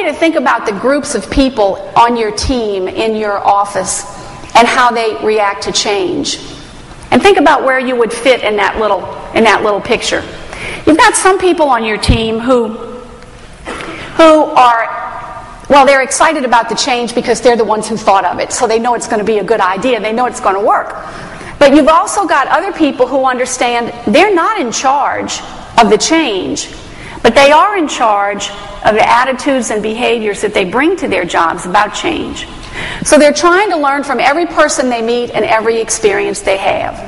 you to think about the groups of people on your team, in your office, and how they react to change. And think about where you would fit in that little picture. You've got some people on your team who are, well, they're excited about the change because they're the ones who thought of it, so they know it's going to be a good idea. They know it's going to work. But you've also got other people who understand they're not in charge of the change, but they are in charge of the attitudes and behaviors that they bring to their jobs about change. So they're trying to learn from every person they meet and every experience they have.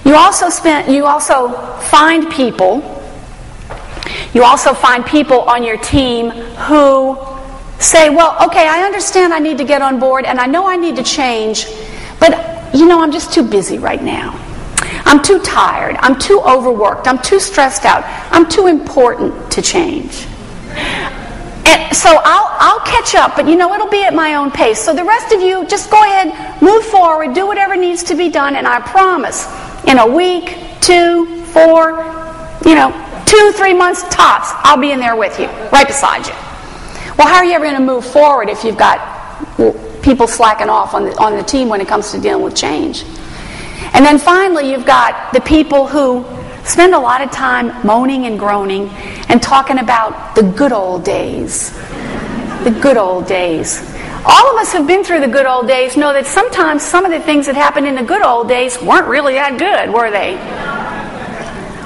You also find people on your team who say, well, okay, I understand I need to get on board and I know I need to change, but I'm just too busy right now. I'm too tired. I'm too overworked. I'm too stressed out. I'm too important to change. And so I'll catch up, but it'll be at my own pace. So the rest of you, just go ahead, move forward, do whatever needs to be done, and I promise, in a week, 2, 4, 2, 3 months tops, I'll be in there with you, right beside you. Well, how are you ever going to move forward if you've got people slacking off on the team when it comes to dealing with change? And then finally, you've got the people who spend a lot of time moaning and groaning and talking about the good old days. The good old days. All of us have been through the good old days, know that sometimes some of the things that happened in the good old days weren't really that good, were they?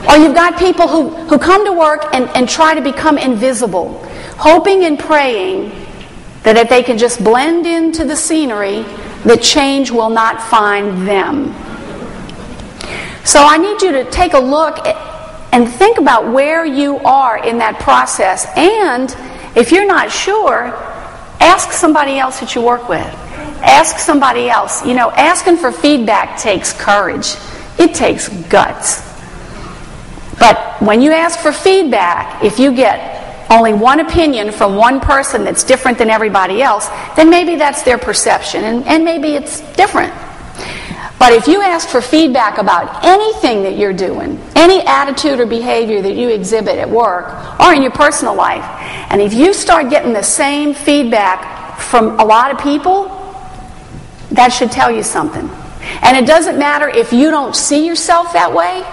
Or you've got people who come to work and try to become invisible, hoping and praying that if they can just blend into the scenery, that change will not find them. So I need you to take a look and think about where you are in that process. And if you're not sure, ask somebody else that you work with. Ask somebody else. Asking for feedback takes courage. It takes guts. But when you ask for feedback, if you get only one opinion from one person that's different than everybody else, then maybe that's their perception, and maybe it's different. But if you ask for feedback about anything that you're doing, any attitude or behavior that you exhibit at work or in your personal life, and if you start getting the same feedback from a lot of people, that should tell you something. And it doesn't matter if you don't see yourself that way.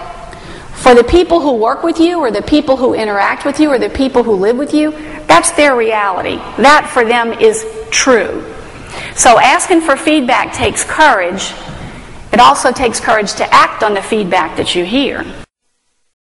For the people who work with you or the people who interact with you or the people who live with you, that's their reality. That for them is true. So asking for feedback takes courage. It also takes courage to act on the feedback that you hear.